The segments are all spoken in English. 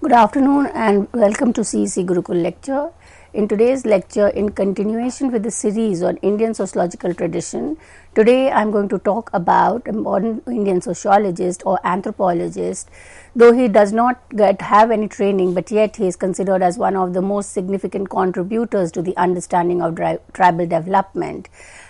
Good afternoon and welcome to CEC Gurukul lecture. In today's lecture, in continuation with the series on Indian sociological tradition, today I am going to talk about a modern Indian sociologist or anthropologist. Though he does not have any training, but yet he is considered as one of the most significant contributors to the understanding of tribal development.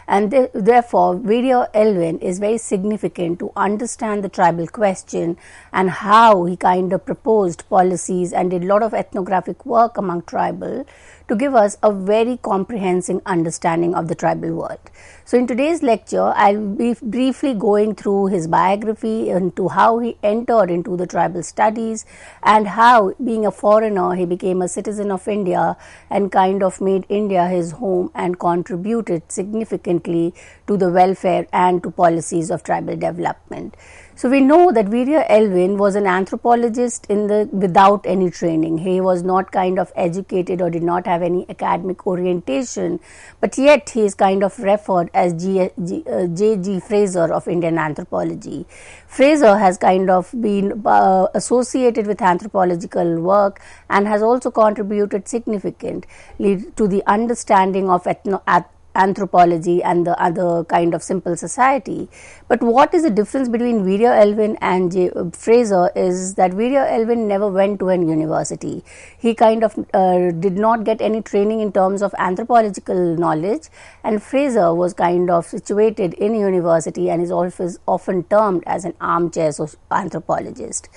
And therefore, Virya Elwin is very significant to understand the tribal question and how he kind of proposed policies and did a lot of ethnographic work among tribal to give us a very comprehensive understanding of the tribal world. So, in today's lecture, I will be briefly going through his biography into how he entered into the tribal studies and how, being a foreigner, he became a citizen of India and kind of made India his home and contributed significantly to the welfare and to policies of tribal development. So, we know that Virya Elwin was an anthropologist without any training. He was not kind of educated or did not have any academic orientation, but yet he is kind of referred as J.G. Fraser of Indian anthropology. Fraser has kind of been associated with anthropological work and has also contributed significantly to the understanding of anthropology and the other kind of simple society. But what is the difference between Virya Elwin and Fraser is that Virya Elwin never went to an university. He kind of did not get any training in terms of anthropological knowledge, and Fraser was kind of situated in a university and is often termed as an armchair anthropologist.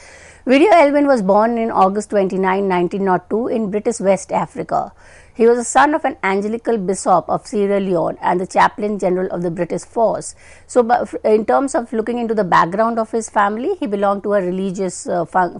Virya Elwin was born in August 29, 1902 in British West Africa. He was the son of an Angelical bishop of Sierra Leone and the chaplain general of the British force. So, in terms of looking into the background of his family, he belonged to a religious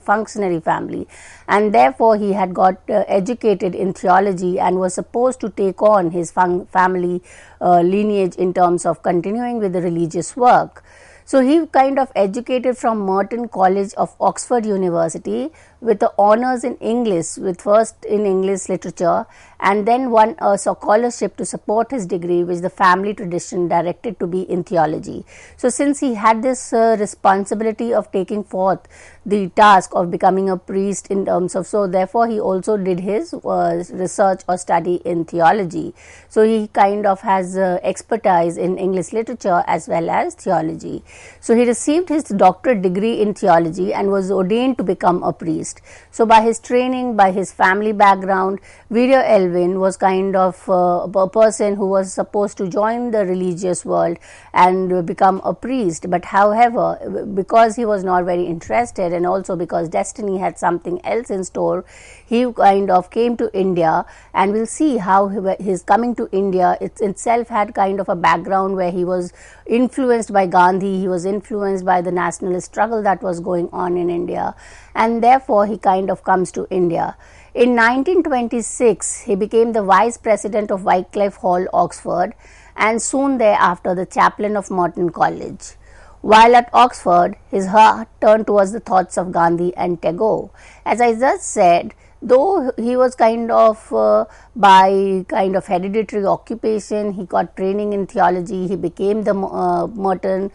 functionary family, and therefore he had got educated in theology and was supposed to take on his family lineage in terms of continuing with the religious work. So, he kind of educated from Merton College of Oxford University with the honours in English, with first in English literature, and then won a scholarship to support his degree, which the family tradition directed to be in theology. So, since he had this responsibility of taking forth the task of becoming a priest in terms of, so therefore he also did his research or study in theology. So, he kind of has expertise in English literature as well as theology. So, he received his doctorate degree in theology and was ordained to become a priest. So, by his training, by his family background, Virya Elwin was kind of a person who was supposed to join the religious world and become a priest. But however, because he was not very interested and also because destiny had something else in store, he kind of came to India, and we'll see how his coming to India itself had kind of a background where he was influenced by Gandhi, he was influenced by the nationalist struggle that was going on in India, and therefore he kind of comes to India. In 1926, he became the vice president of Wycliffe Hall, Oxford, and soon thereafter the chaplain of Merton College. While at Oxford, his heart turned towards the thoughts of Gandhi and Tagore. As I just said, though he was kind of by kind of hereditary occupation, he got training in theology, he became the Merton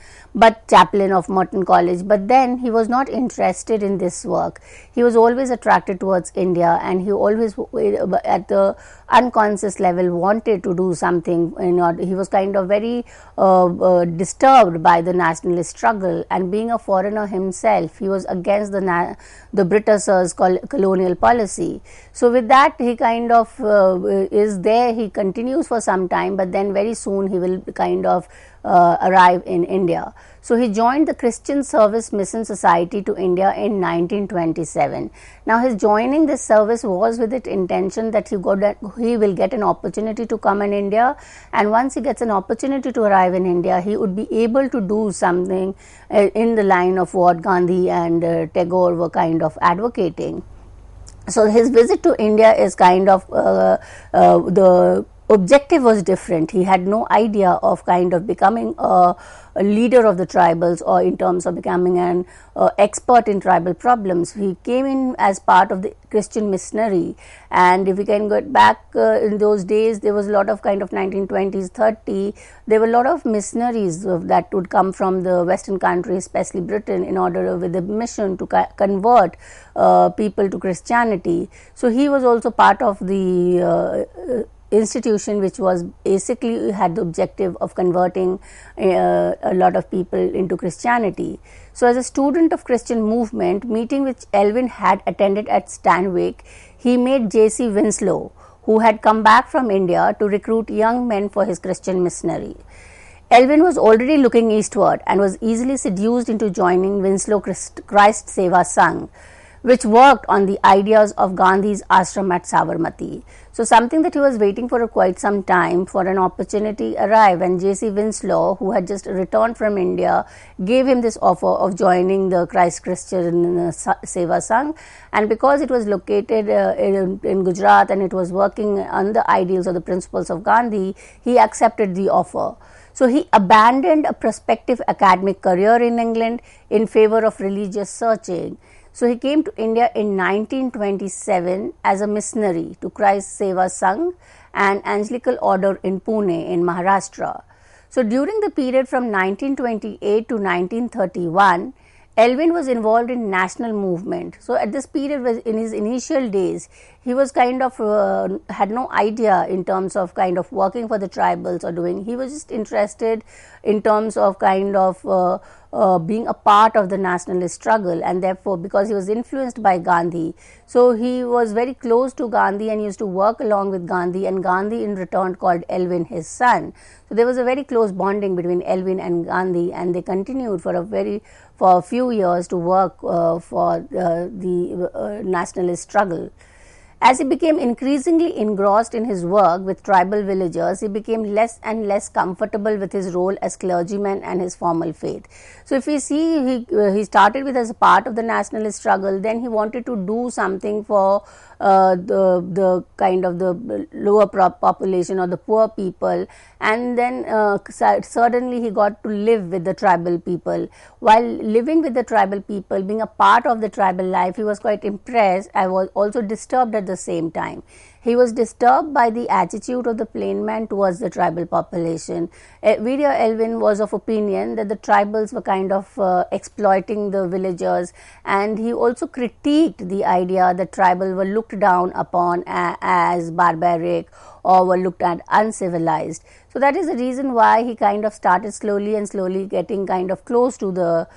chaplain of Merton College, but then he was not interested in this work. He was always attracted towards India, and he always at the unconscious level wanted to do something. He was kind of very disturbed by the nationalist struggle, and being a foreigner himself, he was against the Britishers' colonial policy. So, with that, he kind of is there, he continues for some time, but then very soon he will kind of arrive in India. So, he joined the Christian Service Mission Society to India in 1927. Now, his joining this service was with the intention that he will get an opportunity to come in India, and once he gets an opportunity to arrive in India, he would be able to do something in the line of what Gandhi and Tagore were kind of advocating. So, his visit to India is kind of the objective was different. He had no idea of kind of becoming a leader of the tribals, or in terms of becoming an expert in tribal problems. He came in as part of the Christian missionary, and if we can get back in those days, there was a lot of kind of 1920s, 30. There were a lot of missionaries that would come from the Western countries, especially Britain, in order with the mission to convert people to Christianity. So he was also part of the institution which was basically had the objective of converting a lot of people into Christianity. So as a student of Christian movement, meeting which Elvin had attended at Stanwick, he met J.C. Winslow, who had come back from India to recruit young men for his Christian missionary. Elvin was already looking eastward and was easily seduced into joining Winslow Christ Seva Sangh, which worked on the ideas of Gandhi's ashram at Sabarmati. So something that he was waiting for quite some time for an opportunity arrived when J.C. Winslow, who had just returned from India, gave him this offer of joining the Christ Christian Seva Sangh. And because it was located in Gujarat and it was working on the ideals or the principles of Gandhi, he accepted the offer. So he abandoned a prospective academic career in England in favor of religious searching. So he came to India in 1927 as a missionary to Christ Seva Sangh, an Angelical order in Pune in Maharashtra. So during the period from 1928 to 1931, Elvin was involved in national movement. So at this period, in his initial days, he was kind of had no idea in terms of kind of working for the tribals or doing. He was just interested in terms of kind of being a part of the nationalist struggle, and therefore because he was influenced by Gandhi, so he was very close to Gandhi and used to work along with Gandhi, and Gandhi in return called Elvin his son. So there was a very close bonding between Elvin and Gandhi, and they continued for a few years to work for the nationalist struggle. As he became increasingly engrossed in his work with tribal villagers, he became less and less comfortable with his role as clergyman and his formal faith. So if we see, he started with as a part of the nationalist struggle, then he wanted to do something for the kind of the lower population or the poor people, and then suddenly he got to live with the tribal people. While living with the tribal people, being a part of the tribal life, he was quite impressed. I was also disturbed at the same time. He was disturbed by the attitude of the plain man towards the tribal population. Vidya Elvin was of opinion that the tribals were kind of exploiting the villagers, and he also critiqued the idea that tribal were looked down upon as barbaric or were looked at uncivilized. So that is the reason why he kind of started slowly getting kind of close to the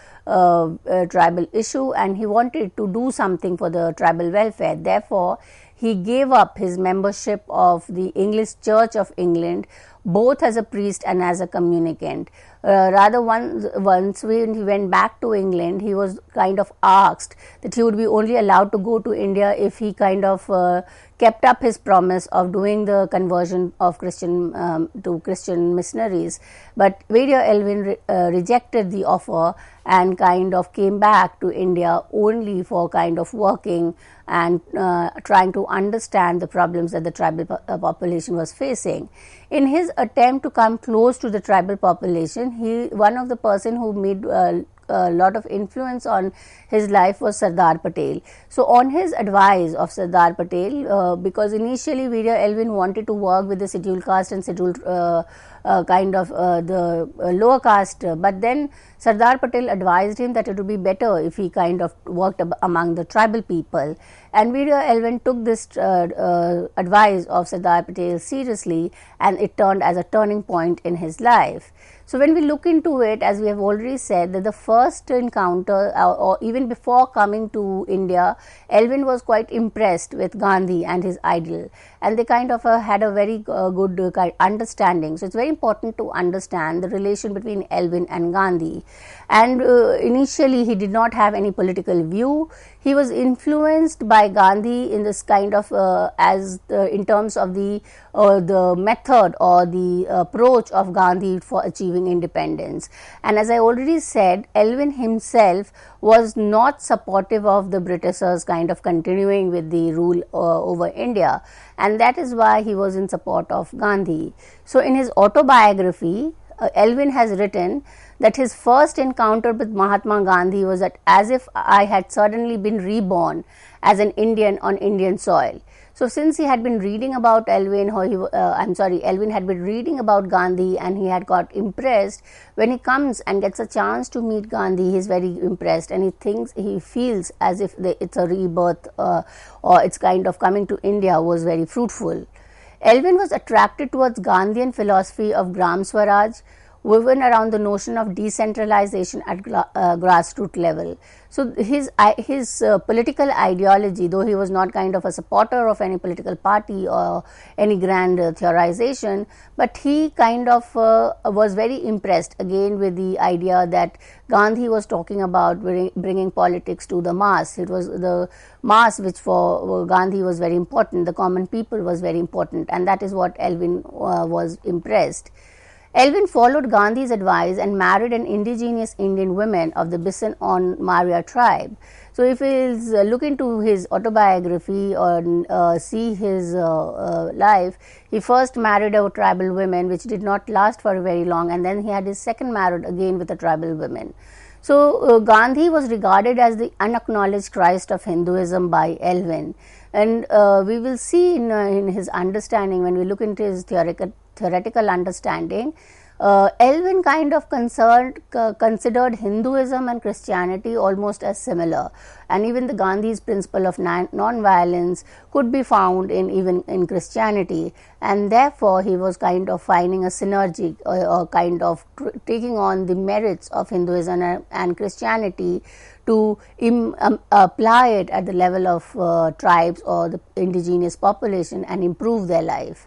tribal issue, and he wanted to do something for the tribal welfare. Therefore, he gave up his membership of the English Church of England, both as a priest and as a communicant. Rather, once when he went back to England, he was kind of asked that he would be only allowed to go to India if he kind of kept up his promise of doing the conversion of Christian to Christian missionaries. But Vidya Elvin rejected the offer and kind of came back to India only for kind of working and trying to understand the problems that the tribal population was facing. In his attempt to come close to the tribal population, one of the person who made a lot of influence on his life was Sardar Patel. So on his advice of Sardar Patel, because initially Vidya Elvin wanted to work with the scheduled caste and scheduled kind of the lower caste, but then Sardar Patel advised him that it would be better if he kind of worked among the tribal people, and Vidya Elvin took this advice of Sardar Patel seriously, and it turned as a turning point in his life. So when we look into it, as we have already said, that the first encounter or even before coming to India, Elvin was quite impressed with Gandhi and his idol, and they kind of had a very good understanding. So it's very important to understand the relation between Elvin and Gandhi. And initially he did not have any political view. He was influenced by Gandhi in this kind of in terms of the method or the approach of Gandhi for achieving achieving independence. And as I already said, Elvin himself was not supportive of the Britishers kind of continuing with the rule over India, and that is why he was in support of Gandhi. So in his autobiography, Elvin has written that his first encounter with Mahatma Gandhi was that as if I had suddenly been reborn as an Indian on Indian soil. So since he had been reading about Elvin, Elvin had been reading about Gandhi and he had got impressed. When he comes and gets a chance to meet Gandhi, he is very impressed and he feels as if it's a rebirth or it's kind of coming to India was very fruitful. Elvin was attracted towards Gandhian philosophy of Gram Swaraj, woven around the notion of decentralization at grassroots level. So his political ideology, though he was not kind of a supporter of any political party or any grand theorization, but he kind of was very impressed again with the idea that Gandhi was talking about bringing politics to the mass. It was the mass which for Gandhi was very important, the common people was very important, and that is what Elvin was impressed. Elvin followed Gandhi's advice and married an indigenous Indian woman of the Bisan on Maria tribe. So if we look into his autobiography or see his life, he first married a tribal woman which did not last for very long, and then he had his second marriage again with a tribal woman. So Gandhi was regarded as the unacknowledged Christ of Hinduism by Elvin, and we will see in his understanding when we look into his theoretical understanding, Elvin kind of considered Hinduism and Christianity almost as similar, and even the Gandhi's principle of non-violence could be found even in Christianity, and therefore he was kind of finding a synergy or kind of taking on the merits of Hinduism and Christianity to apply it at the level of tribes or the indigenous population and improve their life.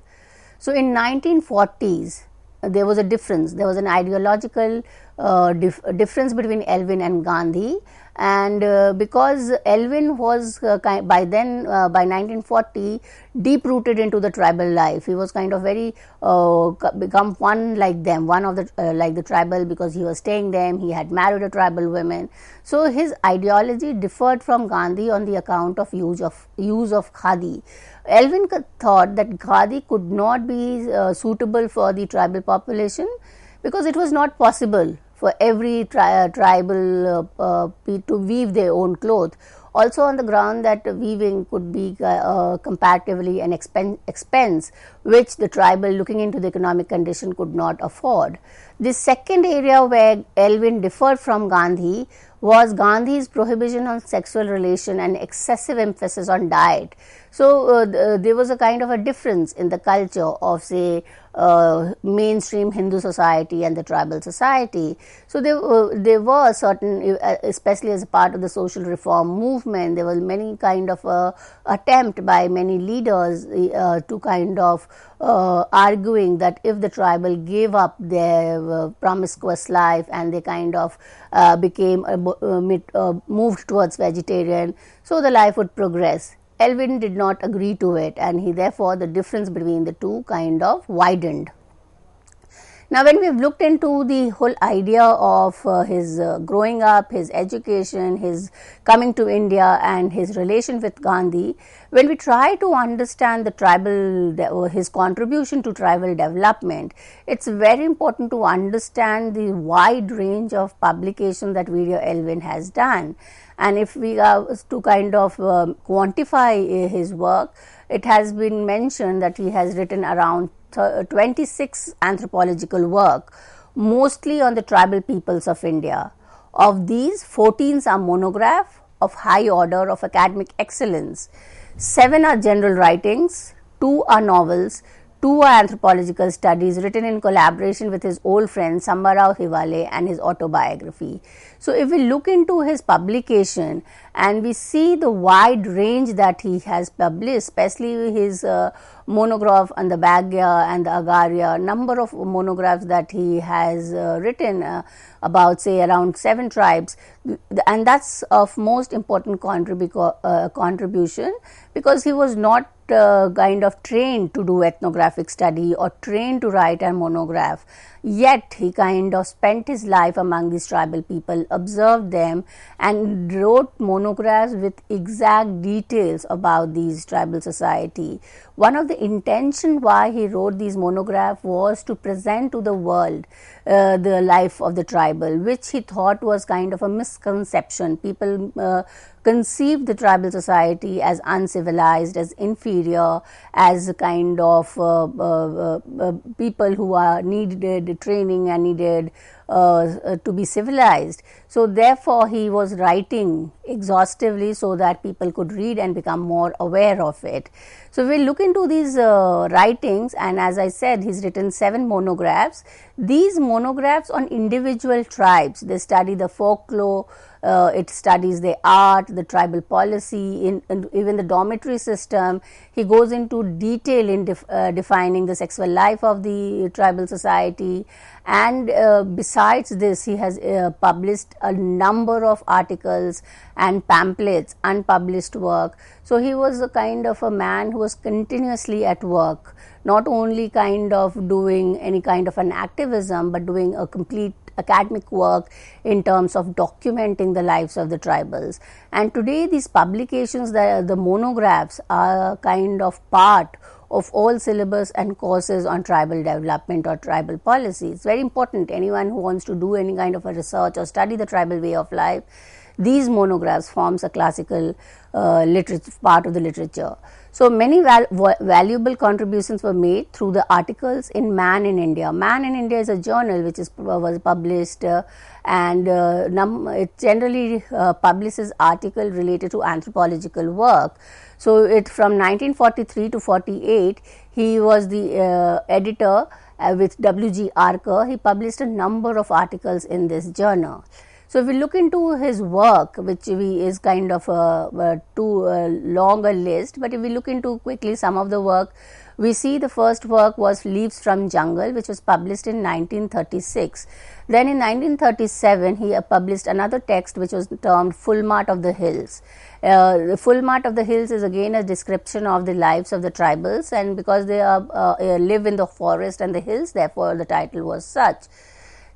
So in 1940s, there was a difference. There was an ideological difference between Elvin and Gandhi, and because Elvin was by 1940 deep rooted into the tribal life, he was kind of very become one like them, one of the like the tribal, because he was staying them. He had married a tribal woman, so his ideology differed from Gandhi on the account of use of khadi. Elvin thought that khadi could not be suitable for the tribal population because it was not possible for every tribal to weave their own cloth. Also on the ground that weaving could be comparatively an expense which the tribal looking into the economic condition could not afford. The second area where Elvin differed from Gandhi was Gandhi's prohibition on sexual relation and excessive emphasis on diet. So there was a kind of a difference in the culture of, say, mainstream Hindu society and the tribal society. So there were certain, especially as a part of the social reform movement, there was many kind of attempt by many leaders to kind of arguing that if the tribal gave up their promiscuous life and they kind of became moved towards vegetarian, so the life would progress. Elvin did not agree to it, and he therefore the difference between the two kind of widened. Now, when we have looked into the whole idea of his growing up, his education, his coming to India and his relation with Gandhi, when we try to understand the tribal, his contribution to tribal development, it's very important to understand the wide range of publication that Video Elvin has done. And if we are to kind of quantify his work, it has been mentioned that he has written around 26 anthropological work, mostly on the tribal peoples of India. Of these, 14 are monograph of high order of academic excellence, 7 are general writings, 2 are novels, 2 are anthropological studies written in collaboration with his old friend Sambarao Hivale and his autobiography. So if we look into his publication and we see the wide range that he has published, especially his monograph on the Bagya and the Agaria, number of monographs that he has written about, say, around 7 tribes, and that's of most important contribution, because he was not kind of trained to do ethnographic study or trained to write a monograph, yet he kind of spent his life among these tribal people, observed them, and wrote monographs with exact details about these tribal society. One of the intention why he wrote these monographs was to present to the world the life of the tribal, which he thought was kind of a misconception. People conceived the tribal society as uncivilized, as inferior, as a kind of people who are needed training and needed to be civilized. So therefore, he was writing exhaustively so that people could read and become more aware of it. So we look into these writings, and as I said, he's written 7 monographs. These monographs on individual tribes, they study the folklore, it studies the art, the tribal policy, in even the dormitory system. He goes into detail in defining the sexual life of the tribal society, and besides this, he has published a number of articles and pamphlets, unpublished work. So he was a kind of a man who was continuously at work, not only kind of doing any kind of an activism, but doing a complete academic work in terms of documenting the lives of the tribals. And today these publications, the monographs, are kind of part of all syllabus and courses on tribal development or tribal policy. It's very important. Anyone who wants to do any kind of a research or study the tribal way of life, these monographs forms a classical part of the literature. So many valuable contributions were made through the articles in Man in India. Man in India is a journal which was published and it generally publishes articles related to anthropological work. So it from 1943 to 48, he was the editor with W.G. Arker. He published a number of articles in this journal. So if we look into his work, which is kind of too long a list, but if we look into quickly some of the work, we see the first work was Leaves from Jungle, which was published in 1936. Then in 1937, he published another text which was termed Full Mart of the Hills. The Full Mart of the Hills is again a description of the lives of the tribals, and because they live in the forest and the hills, therefore the title was such.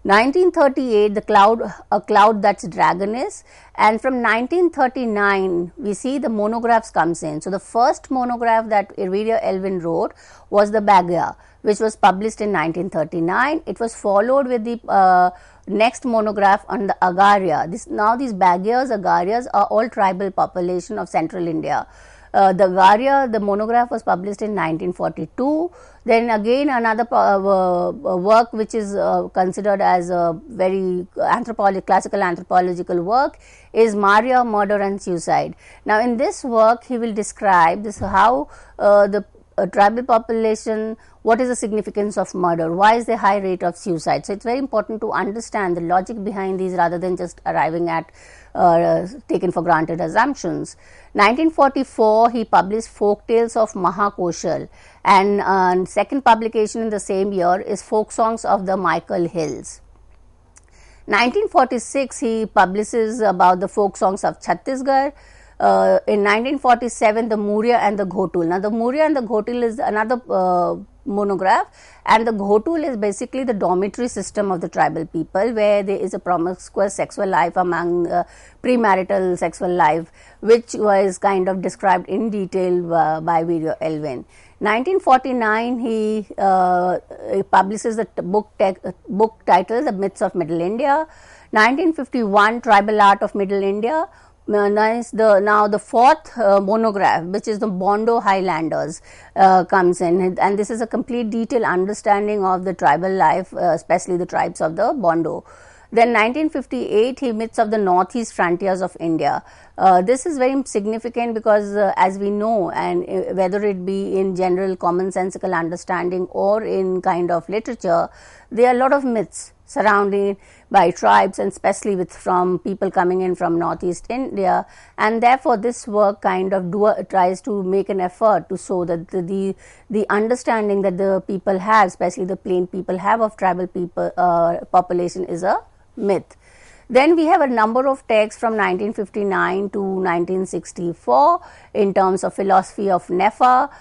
1938, A Cloud That's Dragoness, and from 1939 we see the monographs comes in. So the first monograph that Irvedia Elwin wrote was the Bagya, which was published in 1939. It was followed with the next monograph on the Agaria. Now these Bagyas, Agarias are all tribal population of central India. The Agaria, the monograph was published in 1942. Then again another work which is considered as a very classical anthropological work is Maria, Murder and Suicide. Now in this work he will describe this how the tribal population, what is the significance of murder, why is the high rate of suicide. So it's very important to understand the logic behind these rather than just arriving at taken for granted assumptions. 1944 he published Folk Tales of Mahakoshal, and second publication in the same year is Folk Songs of the Michael Hills. 1946 he publishes about the folk songs of Chhattisgarh. In 1947 the Mourya and the Ghotul. Now the Mourya and the Ghotul is another monograph, and the Ghotul is basically the dormitory system of the tribal people, where there is a promiscuous sexual life among premarital sexual life, which was kind of described in detail by Irvedia Elwin. 1949 he publishes the book titled The Myths of Middle India. 1951 Tribal Art of Middle India. Now the fourth monograph, which is the Bondo Highlanders, comes in, and this is a complete detailed understanding of the tribal life, especially the tribes of the Bondo. Then 1958 he Myths of the Northeast Frontiers of India. This is very significant because as we know, and whether it be in general commonsensical understanding or in kind of literature, there are a lot of myths surrounded by tribes, and especially from people coming in from northeast India, and therefore this work kind of tries to make an effort to show that the understanding that the people have, especially the plain people have of tribal people population, is a myth. Then we have a number of texts from 1959 to 1964 in terms of philosophy of Nefa,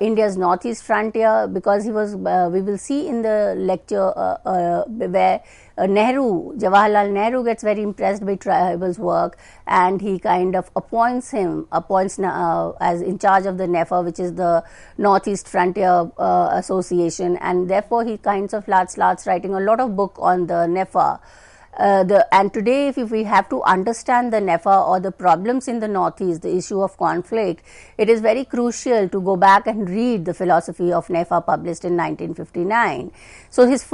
India's northeast frontier, because he was, we will see in the lecture where Jawaharlal Nehru gets very impressed by Tribal's work, and he kind of appoints as in charge of the NEFA, which is the Northeast Frontier Association, and therefore he kinds of starts writing a lot of book on the NEFA. And today, if we have to understand the NEFA or the problems in the Northeast, the issue of conflict, it is very crucial to go back and read the philosophy of NEFA published in 1959. So his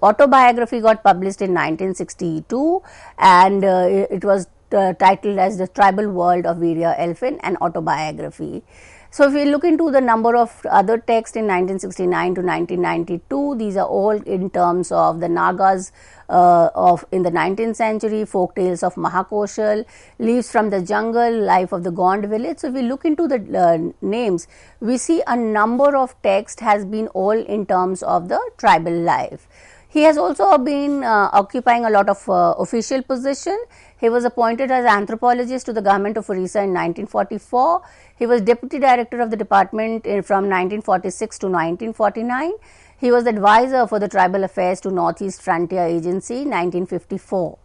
autobiography got published in 1962, and it was titled as The Tribal World of Virya Elphin, an Autobiography. So if we look into the number of other texts in 1969 to 1992, these are all in terms of the Nagas in the 19th century, folk tales of Mahakoshal, Leaves from the Jungle, Life of the Gond Village. So if we look into the names, we see a number of texts has been all in terms of the tribal life. He has also been occupying a lot of official position. He was appointed as anthropologist to the government of Orissa in 1944. He was deputy director of the department from 1946 to 1949. He was advisor for the tribal affairs to Northeast Frontier Agency 1954.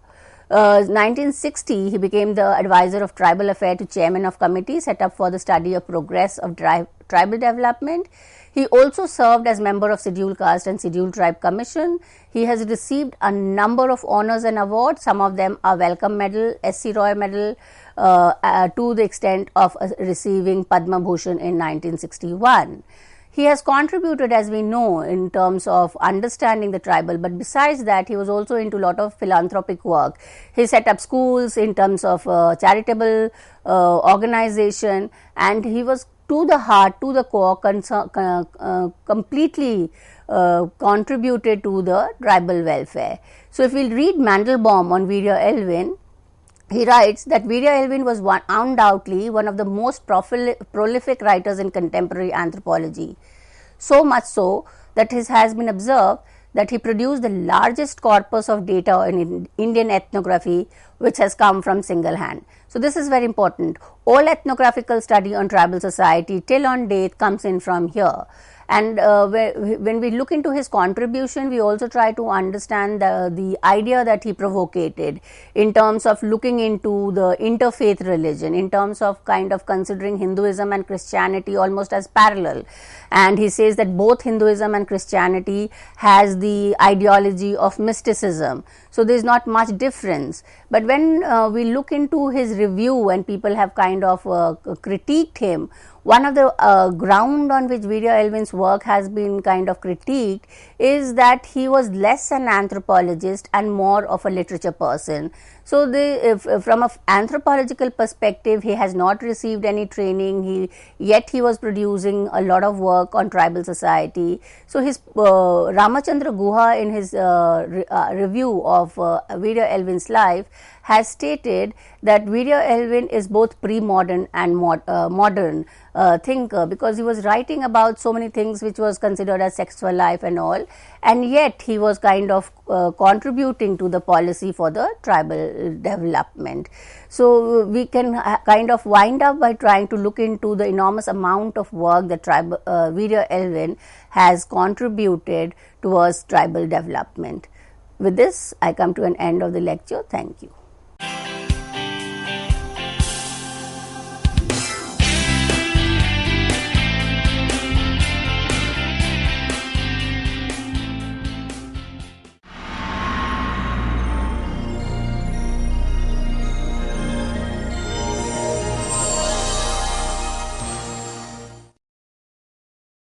1960, he became the advisor of tribal affairs to chairman of committee set up for the study of progress of tribal development. He also served as member of Scheduled Caste and Scheduled Tribe Commission. He has received a number of honors and awards. Some of them are Welcome Medal, S.C. Roy Medal, to the extent of receiving Padma Bhushan in 1961. He has contributed, as we know, in terms of understanding the tribal, but besides that, he was also into a lot of philanthropic work. He set up schools in terms of charitable organization, and he was to the heart, to the core, completely contributed to the tribal welfare. So, if we read Mandelbaum on Virya Elphin, he writes that Virya Elphin was undoubtedly one of the most prolific writers in contemporary anthropology. So much so that it has been observed that he produced the largest corpus of data in Indian ethnography, which has come from single hand. So this is very important. All ethnographical study on tribal society till on date comes in from here. And when we look into his contribution, we also try to understand the idea that he provocated in terms of looking into the interfaith religion, in terms of kind of considering Hinduism and Christianity almost as parallel. And he says that both Hinduism and Christianity has the ideology of mysticism. So there is not much difference. But when we look into his review and people have kind of critiqued him, one of the ground on which Virya Elphin's work has been kind of critiqued is that he was less an anthropologist and more of a literature person. So, from an anthropological perspective, he has not received any training, yet he was producing a lot of work on tribal society. So, his Ramachandra Guha in his review of Virya Elphin's life has stated that Virya Elphin is both pre-modern and modern thinker, because he was writing about so many things which was considered as sexual life and all, and yet he was kind of contributing to the policy for the tribal development. So we can kind of wind up by trying to look into the enormous amount of work that Virya Elphin has contributed towards tribal development. With this, I come to an end of the lecture. Thank you.